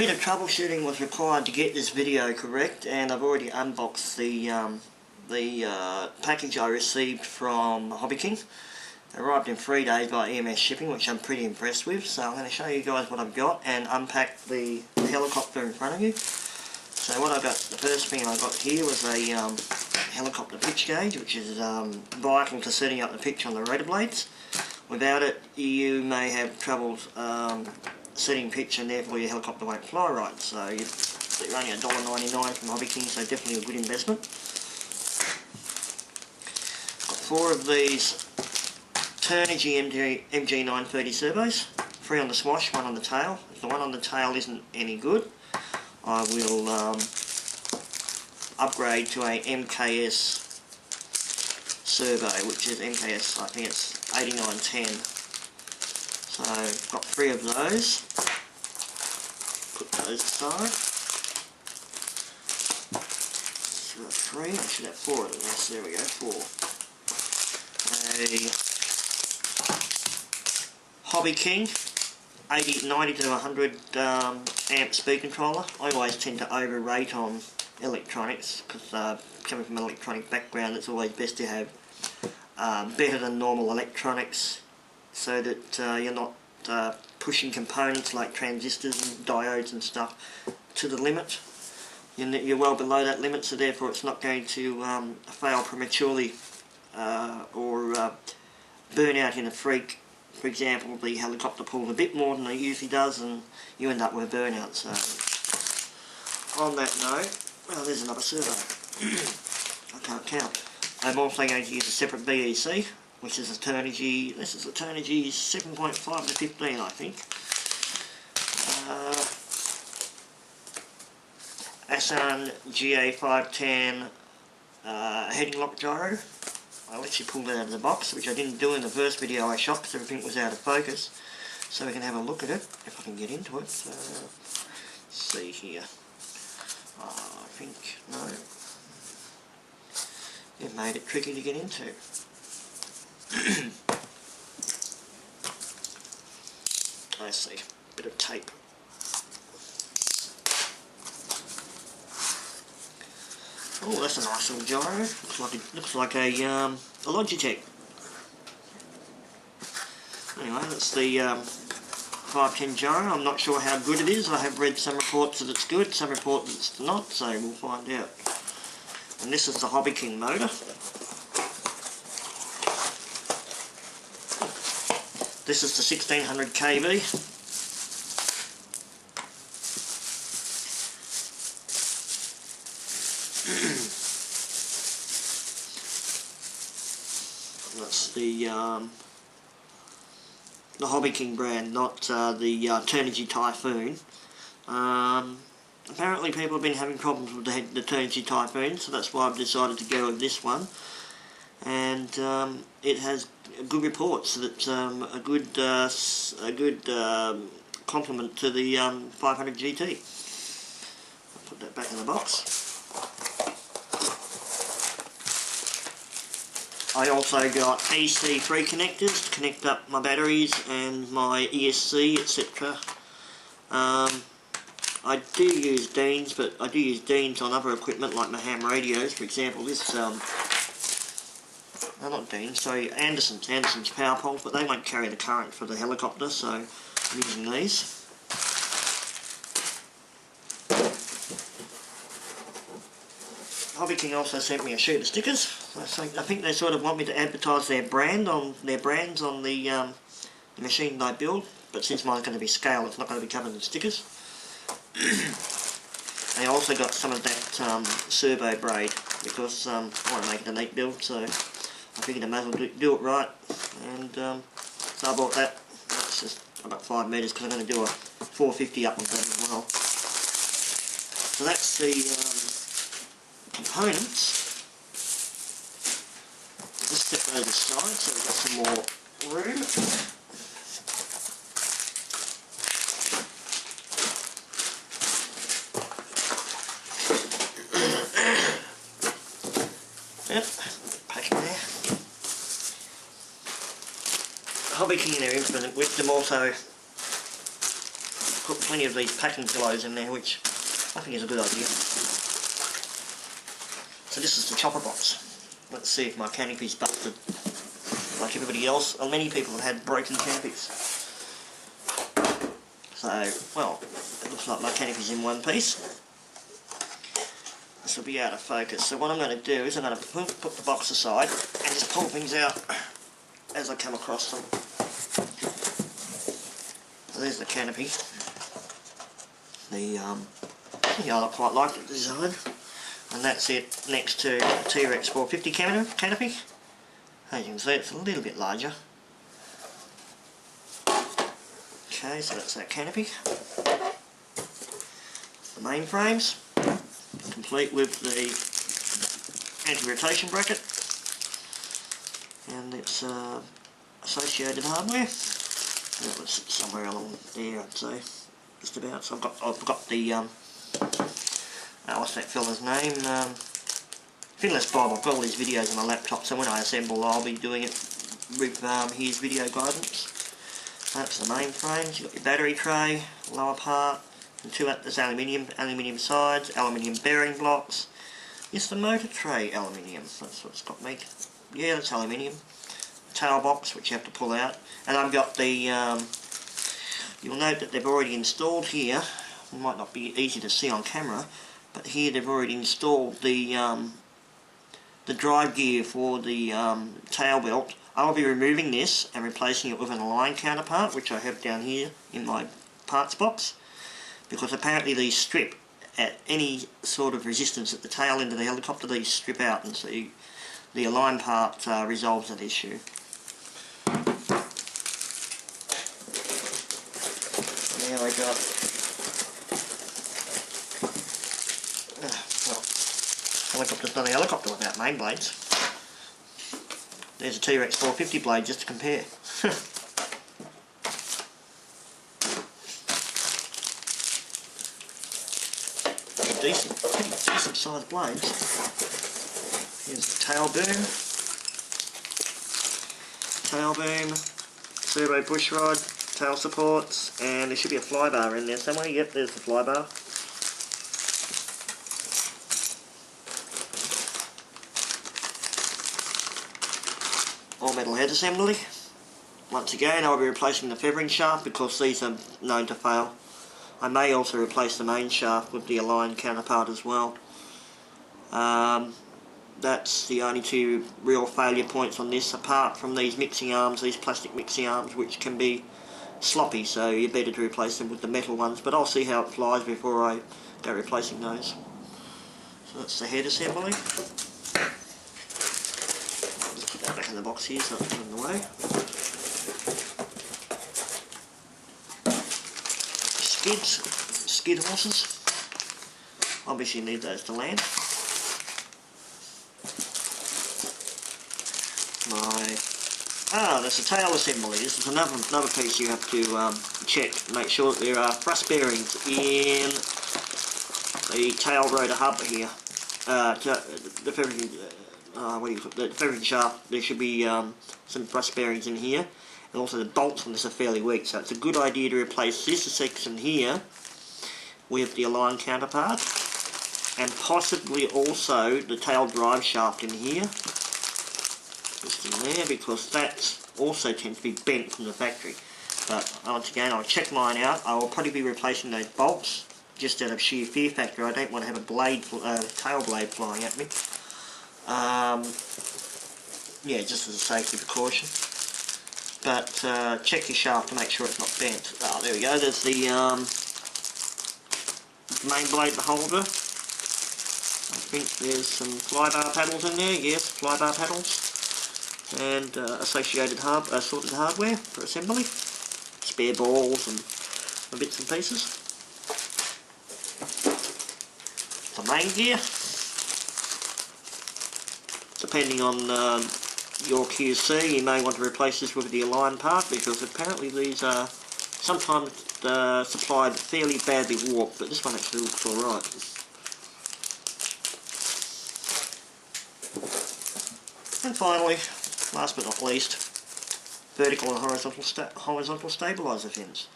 bit of troubleshooting was required to get this video correct, and I've already unboxed the package I received from Hobby King. It arrived in 3 days by EMS shipping, which I'm pretty impressed with. So I'm going to show you guys what I've got and unpack the helicopter in front of you. So what I got, the first thing I got here was a helicopter pitch gauge, which is vital to setting up the pitch on the rotor blades. Without it, you may have trouble setting pitch, and therefore your helicopter won't fly right. So you're only $1.99 from Hobby King, so definitely a good investment. Got 4 of these Turnigy MG930 servos, 3 on the swash, 1 on the tail. If the one on the tail isn't any good, I will upgrade to a MKS servo, which is MKS, I think it's 8910. So I've got 3 of those. Put those aside. So 3, I should have 4 of them. Yes, there we go, 4. A Hobby King 90 to 100 amp speed controller. I always tend to overrate on electronics because coming from an electronic background, it's always best to have better than normal electronics, so that you're not pushing components like transistors and diodes and stuff to the limit. You're well below that limit, so therefore it's not going to fail prematurely or burn out in a freak. For example, the helicopter pulls a bit more than it usually does, and you end up with a burnout. So, on that note, well, there's another servo. I can't count. I'm also going to use a separate BEC, which is a Turnigy. This is a Turnigy 7.5 to 15, I think. Asan HK500GT heading lock gyro. I'll let you pull that out of the box, which I didn't do in the first video I shot because everything was out of focus. So we can have a look at it, if I can get into it. Let's see here. I think, no. It made it tricky to get into. I see. Bit of tape. Oh, that's a nice little gyro. Looks like a Logitech. Anyway, that's the 510 gyro. I'm not sure how good it is. I have read some reports that it's good, some reports that it's not, so we'll find out. And this is the Hobby King motor. This is the 1600 kV. That's the Hobby King brand, not the Turnigy Typhoon. Apparently people have been having problems with the Turnigy Typhoon, so that's why I've decided to go with this one. And it has good reports that it's a good complement to the 500GT. I'll put that back in the box. I also got EC3 connectors to connect up my batteries and my ESC, etc. I do use Deans, but I do use Deans on other equipment like my ham radios. For example, this, not Deans, sorry, Anderson's power poles, but they won't carry the current for the helicopter, so I'm using these. Hobby King also sent me a sheet of stickers. I think they sort of want me to advertise their brands on the machine they build, but since mine's going to be scale, it's not going to be covered in stickers. I also got some of that servo braid because I want to make it a neat build, so I figured I might as well do it right, and so I bought that. That's just about 5 metres because I'm going to do a 450 up with that as well. So that's the components. Just step those aside so we've got some more room. Yep, pack in there. Hobby King in their infinite wisdom also put plenty of these packing pillows in there, which I think is a good idea. So this is the chopper box. Let's see if my canopy's busted like everybody else. Well, many people have had broken canopies. So, well, it looks like my canopy's in one piece. This will be out of focus. So what I'm going to do is I'm going to put the box aside and just pull things out as I come across them. So there's the canopy. I quite like the design. And that's it next to the T-Rex 450 canopy. As you can see, it's a little bit larger. Okay, so that's that canopy. The main frames, complete with the anti-rotation bracket and its associated hardware. That was somewhere along there, I'd say, just about. So I've got the what's that fella's name? Finless Bob. I've got all these videos on my laptop, so when I assemble, I'll be doing it with his video guidance. That's the main frames. You've got your battery tray, lower part, and there's aluminium sides, aluminium bearing blocks. It's the motor tray aluminium. That's what's got me. Yeah, that's aluminium. Tail box, which you have to pull out, and I've got the. You'll note that they've already installed here. It might not be easy to see on camera, but here they've already installed the drive gear for the tail belt. I'll be removing this and replacing it with an aligned counterpart, which I have down here in my parts box, because apparently these strip at any sort of resistance at the tail end of the helicopter. These strip out, and so the aligned part resolves that issue. Now I got helicopter's not a helicopter without main blades. There's a T-Rex 450 blade just to compare. Pretty decent sized blades. Here's the tail boom, servo push rod, tail supports, and there should be a fly bar in there somewhere. Yep, there's the fly bar. All metal head assembly. Once again, I'll be replacing the feathering shaft because these are known to fail. I may also replace the main shaft with the aligned counterpart as well. That's the only two real failure points on this, apart from these mixing arms, these plastic mixing arms, which can be sloppy, so you're better to replace them with the metal ones, but I'll see how it flies before I go replacing those. So that's the head assembly. Back in the box here so it's in the way. Skid horses. Obviously you need those to land. That's a tail assembly. This is another piece you have to check. Make sure that there are thrust bearings in the tail rotor hub here. The feathering shaft, there should be some thrust bearings in here, and also the bolts on this are fairly weak, so it's a good idea to replace this section here with the aligned counterpart, and possibly also the tail drive shaft in here, just in there, because that also tends to be bent from the factory. But once again, I'll check mine out. I will probably be replacing those bolts just out of sheer fear factor. I don't want to have a tail blade flying at me. Yeah, just as a safety precaution. But check your shaft to make sure it's not bent. Oh, there we go. There's the main blade holder. I think there's some flybar paddles in there. Yes, flybar paddles. And associated sorted hardware for assembly. Spare balls and bits and pieces. The main gear. Depending on your QC, you may want to replace this with the aligned part, because apparently these are sometimes supplied fairly badly warped, but this one actually looks alright. And finally, last but not least, vertical and horizontal stabiliser fins.